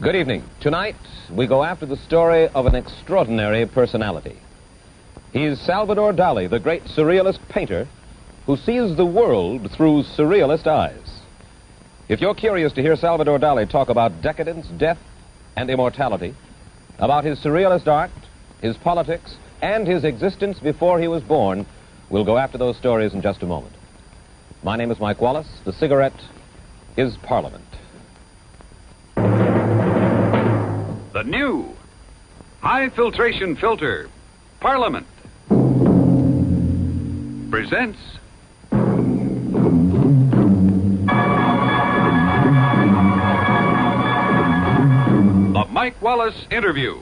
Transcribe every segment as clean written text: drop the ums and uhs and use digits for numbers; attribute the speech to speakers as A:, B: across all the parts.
A: Good evening. Tonight, we go after the story of an extraordinary personality. He's Salvador Dali, the great surrealist painter who sees the world through surrealist eyes. If you're curious to hear Salvador Dali talk about decadence, death, and immortality, about his surrealist art, his politics, and his existence before he was born, we'll go after those stories in just a moment. My name is Mike Wallace. The cigarette is Parliament.
B: The new high filtration filter, Parliament, presents the Mike Wallace Interview.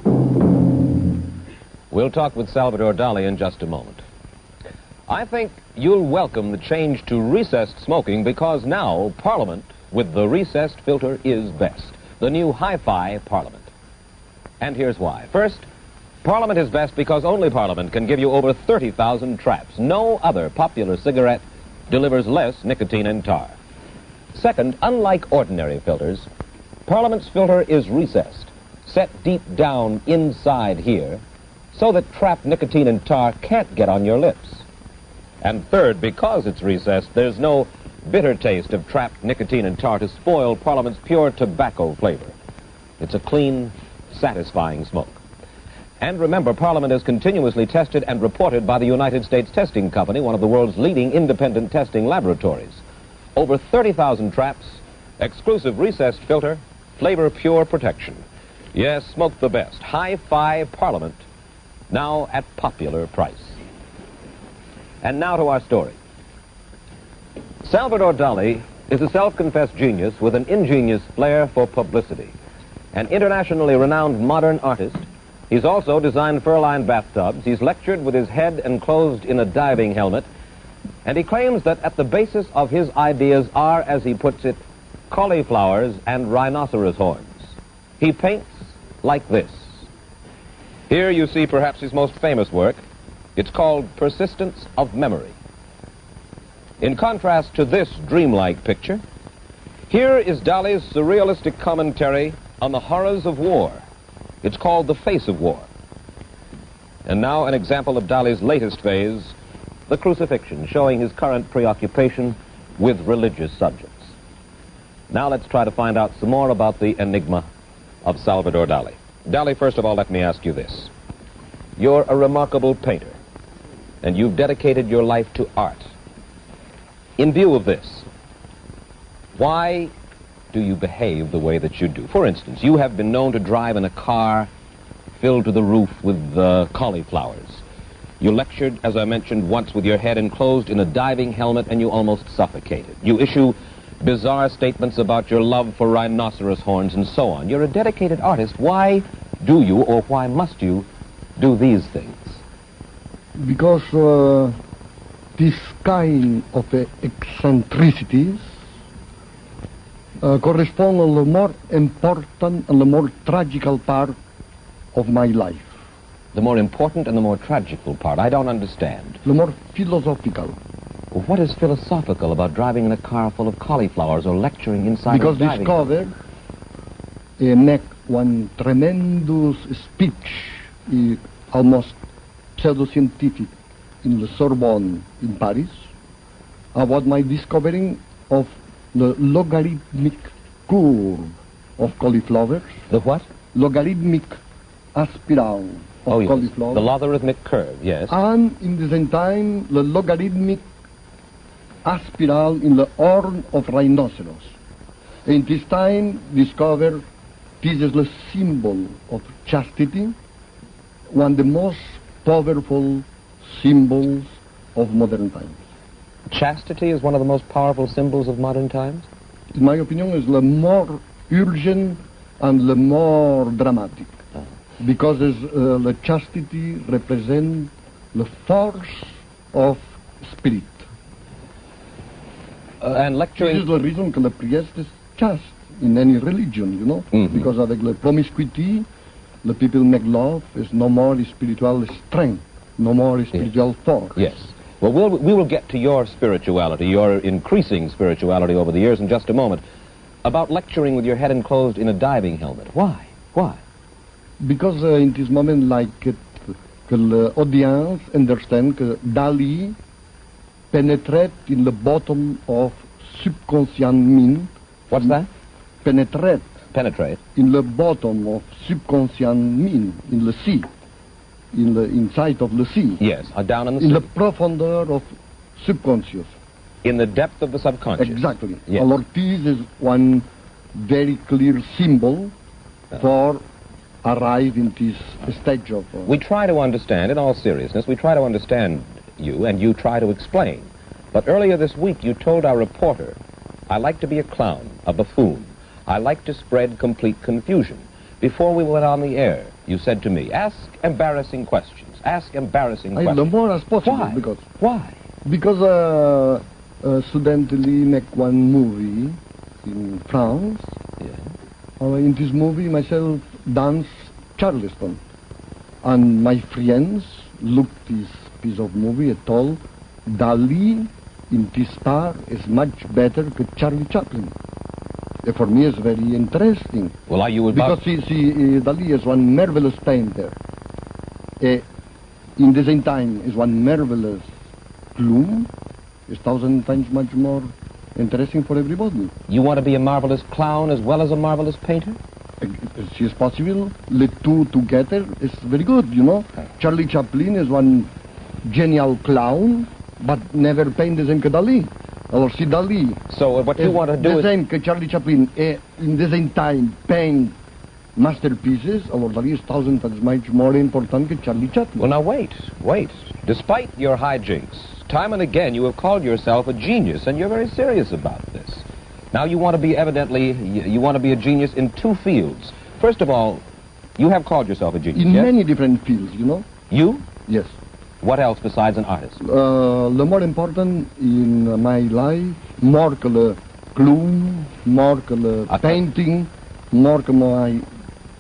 A: We'll talk with Salvador Dali in just a moment. I think you'll welcome the change to recessed smoking because now Parliament with the recessed filter is best. The new hi-fi Parliament. And here's why. First, Parliament is best because only Parliament can give you over 30,000 traps. No other popular cigarette delivers less nicotine and tar. Second, unlike ordinary filters, Parliament's filter is recessed, set deep down inside here, so that trapped nicotine and tar can't get on your lips. And third, because it's recessed, there's no bitter taste of trapped nicotine and tar to spoil Parliament's pure tobacco flavor. It's a clean, satisfying smoke. And remember, Parliament is continuously tested and reported by the United States Testing Company, one of the world's leading independent testing laboratories. Over 30,000 traps, exclusive recessed filter, flavor pure protection. Yes, smoke the best. Hi-Fi Parliament, now at popular price. And now to our story. Salvador Dali is a self-confessed genius with an ingenious flair for publicity. An internationally renowned modern artist, he's also designed fur-lined bathtubs, he's lectured with his head enclosed in a diving helmet, and he claims that at the basis of his ideas are, as he puts it, cauliflowers and rhinoceros horns. He paints like this. Here you see perhaps his most famous work. It's called Persistence of Memory. In contrast to this dreamlike picture, here is Dali's surrealistic commentary on the horrors of war. It's called The Face of War. And now an example of Dali's latest phase, the crucifixion, showing his current preoccupation with religious subjects. Now let's try to find out some more about the enigma of Salvador Dali. Dali, first of all, let me ask you this. You're a remarkable painter, and you've dedicated your life to art. In view of this, why do you behave the way that you do? For instance, you have been known to drive in a car filled to the roof with cauliflowers. You lectured, as I mentioned, once with your head enclosed in a diving helmet and you almost suffocated. You issue bizarre statements about your love for rhinoceros horns and so on. You're a dedicated artist. Why do you, or why must you, do these things?
C: Because this kind of eccentricities correspond to the more important and the more tragical part of my life.
A: The more important and the more tragical part? I don't understand.
C: The more philosophical.
A: What is philosophical about driving in a car full of cauliflowers or lecturing inside
C: because
A: a diving
C: discovered make one tremendous speech, almost pseudoscientific, in the Sorbonne in Paris, about my discovering of the logarithmic curve of cauliflowers.
A: The what?
C: Logarithmic spiral of cauliflower.
A: The logarithmic curve, yes.
C: And in the same time, the logarithmic spiral in the horn of rhinoceros. In this time, discover this is the symbol of chastity, one of the most powerful symbols of modern times.
A: Chastity is one of the most powerful symbols of modern times?
C: In my opinion, is the more urgent and the more dramatic. Because the chastity represents the force of spirit.
A: And lecturing...
C: This is the reason that the priest is chaste in any religion, you know.
A: Mm-hmm.
C: Because avec the promiscuity, the people make love, is no more spiritual strength, no more spiritual force.
A: Yes. Well, we will get to your spirituality, your increasing spirituality over the years in just a moment. about lecturing with your head enclosed in a diving helmet. Why? Why?
C: Because in this moment, like, the audience understand that Dali penetrate in the bottom of subconscious mind.
A: What's that?
C: Penetrate
A: Penetrate.
C: in the bottom of subconscious mind, in the sea, in the inside of the sea.
A: Yes, down in the
C: In
A: sea.
C: the profounder of subconscious.
A: In the depth of the subconscious.
C: Exactly.
A: Yes.
C: Alors, this is one very clear symbol for arrive in this stage of...
A: We try to understand, in all seriousness, we try to understand you, and you try to explain. But earlier this week, you told our reporter, I like to be a clown, a buffoon. I like to spread complete confusion. Before we went on the air, you said to me, ask embarrassing questions. Ask embarrassing
C: the
A: questions.
C: more as possible.
A: Why?
C: Because
A: Why?
C: Because studentally make one movie in France.
A: Yeah.
C: In this movie, myself dance Charleston. And my friends looked this piece of movie and told, Dali in this part is much better than Charlie Chaplin. For me, it's very interesting.
A: Well, are you about...
C: Because Dali is one marvelous painter. In the same time, is one marvelous clown. It's 1,000 times much more interesting for everybody.
A: You want to be a marvelous clown as well as a marvelous painter?
C: It is possible. The two together is very good, you know. Charlie Chaplin is one genial clown, but never paint the same que Dali. Or see Dali.
A: So what you want to do
C: the
A: is...
C: same que Charlie Chaplin, in the same time paint masterpieces. Our Dali is 1,000 times much more important than Charlie Chaplin.
A: Well, now wait. Despite your hijinks, time and again you have called yourself a genius, and you're very serious about this. Now you want to be you want to be a genius in two fields. First of all, you have called yourself a genius,
C: In
A: yes?
C: many different fields, you know.
A: You?
C: Yes.
A: What else besides an artist?
C: The more important in my life, more que le clown, more que le painting, more que my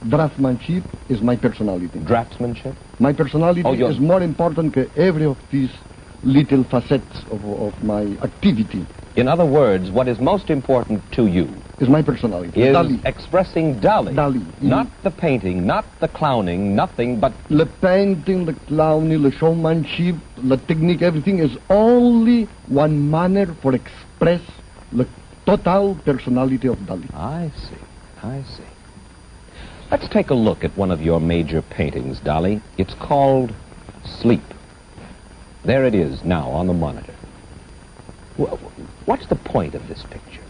C: draftsmanship is my personality.
A: Draftsmanship?
C: My personality
A: Oh,
C: is more important than every of these little facets of my activity.
A: In other words, what is most important to you
C: Is my personality.
A: is
C: Dali.
A: expressing Dali.
C: Dali.
A: Not the painting, not the clowning, nothing but...
C: The painting, the clowning, the showmanship, the technique, everything is only one manner for express the total personality of Dali.
A: I see. Let's take a look at one of your major paintings, Dali. It's called Sleep. There it is now on the monitor. What's the point of this picture?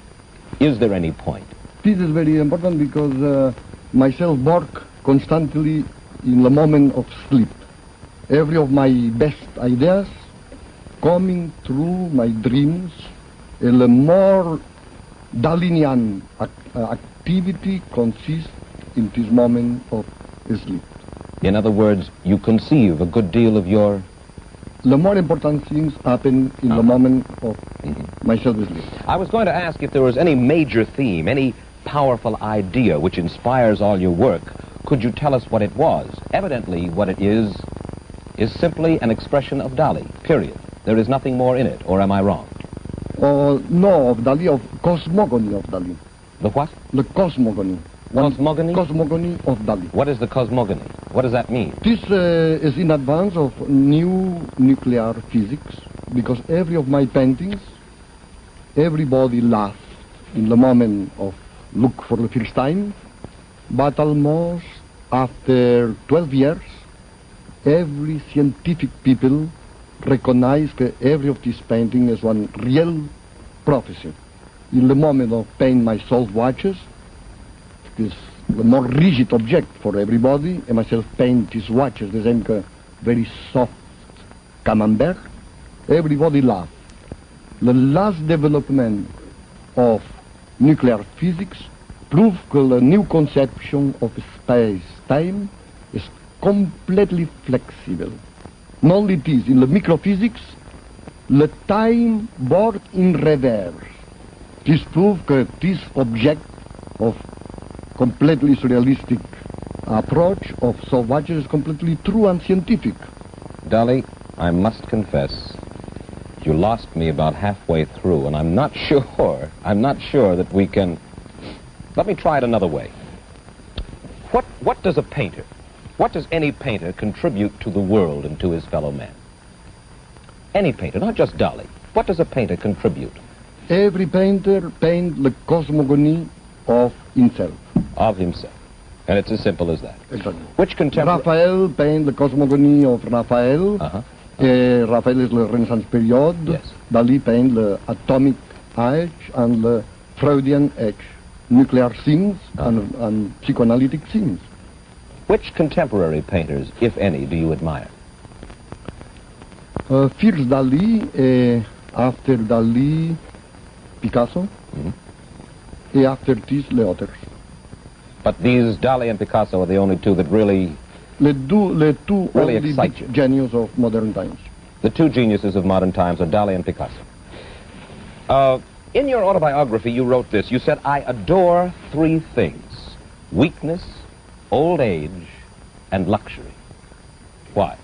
A: Is there any point?
C: This is very important because myself work constantly in the moment of sleep. Every of my best ideas coming through my dreams, and the more Dalinian activity consists in this moment of sleep.
A: In other words, you conceive a good deal of your...
C: The more important things happen in the moment of myself sleep.
A: I was going to ask if there was any major theme, any powerful idea which inspires all your work. Could you tell us what it was? Evidently, what it is simply an expression of Dali, period. There is nothing more in it, or am I wrong?
C: No, of Dali, of cosmogony of Dali.
A: The what?
C: The cosmogony.
A: Cosmogony?
C: Cosmogony of Dali.
A: What is the cosmogony? What does that mean?
C: This is in advance of new nuclear physics, because every of my paintings, everybody laughed in the moment of look for the first time, but almost after 12 years, every scientific people recognize that every of these paintings is one real prophecy. In the moment of paint my salt watches, is the more rigid object for everybody, and myself paint these watches, the same very soft camembert. Everybody laugh. The last development of nuclear physics proved that the new conception of space-time is completely flexible. Not only this, in the microphysics, the time works in reverse. This proves that this object of completely surrealistic approach of soft watches is completely true and scientific.
A: Dali, I must confess, you lost me about halfway through, and I'm not sure that we can Let me try it another way. What does a painter, what does any painter contribute to the world and to his fellow men? Any painter, not just Dali. What does a painter contribute?
C: Every painter paints the cosmogony of himself.
A: Of himself. And it's as simple as that.
C: Exactly.
A: Which contemporary...
C: Raphael paints the cosmogony of Raphael. Raphael is the Renaissance period.
A: Yes.
C: Dali paints the atomic age and the Freudian age. Nuclear scenes and psychoanalytic scenes.
A: Which contemporary painters, if any, do you admire?
C: First Dali, after Dali, Picasso, and after this, the others.
A: But these, Dali and Picasso, are the only two that really...
C: The two
A: really
C: only
A: excite
C: big
A: you.
C: geniuses of modern times.
A: The two geniuses of modern times are Dali and Picasso. In your autobiography, you wrote this. You said, I adore three things: weakness, old age, and luxury. Why?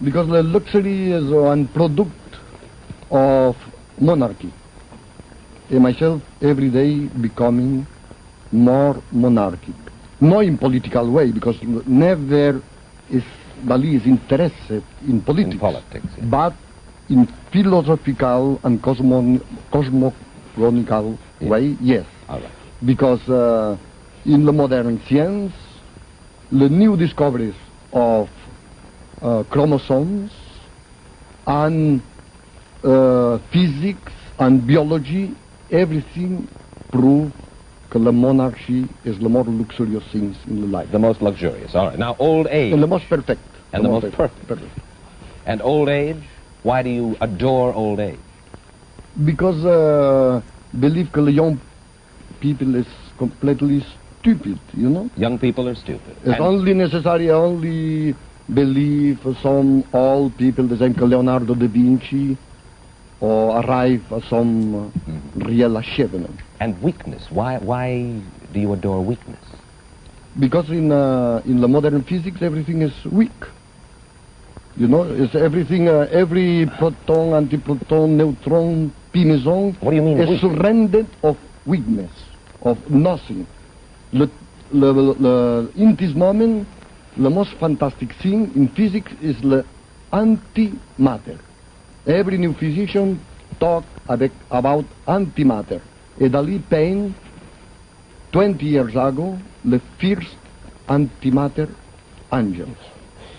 C: Because the luxury is one product of monarchy. And myself, every day, becoming more monarchic. Not in political way, because never is Dali is interested in politics.
A: In politics, yes.
C: But in philosophical and cosmogonical way, yes.
A: All right.
C: Because in the modern science, the new discoveries of chromosomes and physics and biology, everything prove that the monarchy is the more luxurious things in the life.
A: The most luxurious. All right. Now, old age.
C: And the most perfect.
A: And the most perfect. And old age? Why do you adore old age?
C: Because believe that the young people is completely stupid, you know?
A: Young people are stupid.
C: It's only necessary, only believe some old people, the same Leonardo da Vinci, or arrive at some real achievement.
A: And weakness. Why do you adore weakness?
C: Because in the modern physics, everything is weak. You know, it's everything, every proton, antiproton, neutron, p meson
A: What do you mean
C: is
A: weak?
C: surrendered of weakness, of nothing. In this moment, the most fantastic thing in physics is the antimatter. Every new physician talk about antimatter. Dali painted 20 years ago the first antimatter angels.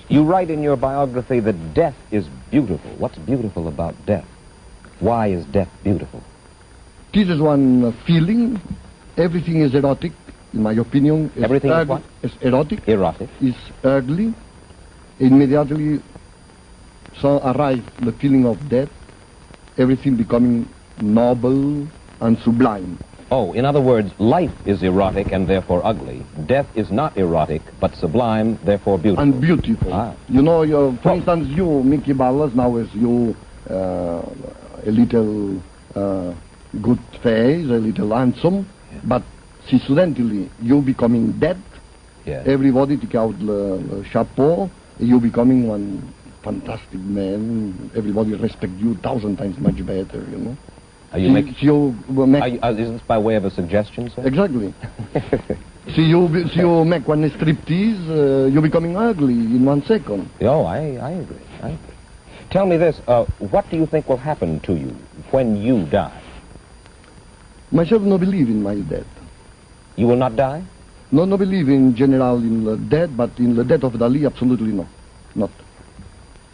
A: You write in your biography that death is beautiful. What's beautiful about death? Why is death beautiful?
C: This is one feeling. Everything is erotic, in my opinion.
A: Everything is what?
C: Is erotic.
A: Erotic.
C: Is ugly. Immediately, so arrive the feeling of death. Everything becoming noble and sublime.
A: Oh, in other words, life is erotic and therefore ugly. Death is not erotic, but sublime, therefore beautiful.
C: And beautiful.
A: Ah.
C: You know, for instance, you, Mickey Ballas, now is you a little good face, a little handsome, but accidentally you becoming dead.
A: Yes.
C: Everybody take out the chapeau, you becoming one fantastic man. Everybody respect you 1,000 times much better, you know.
A: Are you making...
C: Is
A: this by way of a suggestion, sir?
C: Exactly. See you make one striptease, you're becoming ugly in 1 second.
A: Oh, I agree. I agree. Tell me this, what do you think will happen to you when you die?
C: Myself no believe in my death.
A: You will not die?
C: No believe in general in the death, but in the death of Dali, absolutely no. Not.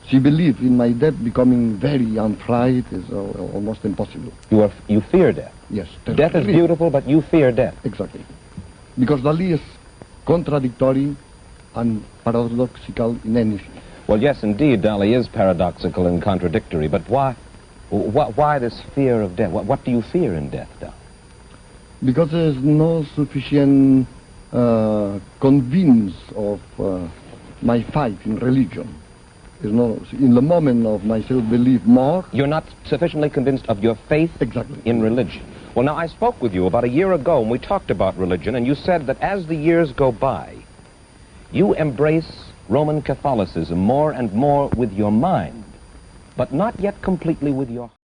C: She believe in my death becoming very unfried is almost impossible.
A: You fear death?
C: Yes.
A: Death is beautiful, but you fear death.
C: Exactly. Because Dali is contradictory and paradoxical in anything.
A: Well, yes, indeed, Dali is paradoxical and contradictory, but why this fear of death? What do you fear in death, Dali?
C: Because there is no sufficient convince of my fight in religion. There's no, in the moment of myself believe more.
A: You're not sufficiently convinced of your faith
C: exactly
A: in religion. Well, now, I spoke with you about a year ago, and we talked about religion, and you said that as the years go by, you embrace Roman Catholicism more and more with your mind, but not yet completely with your heart.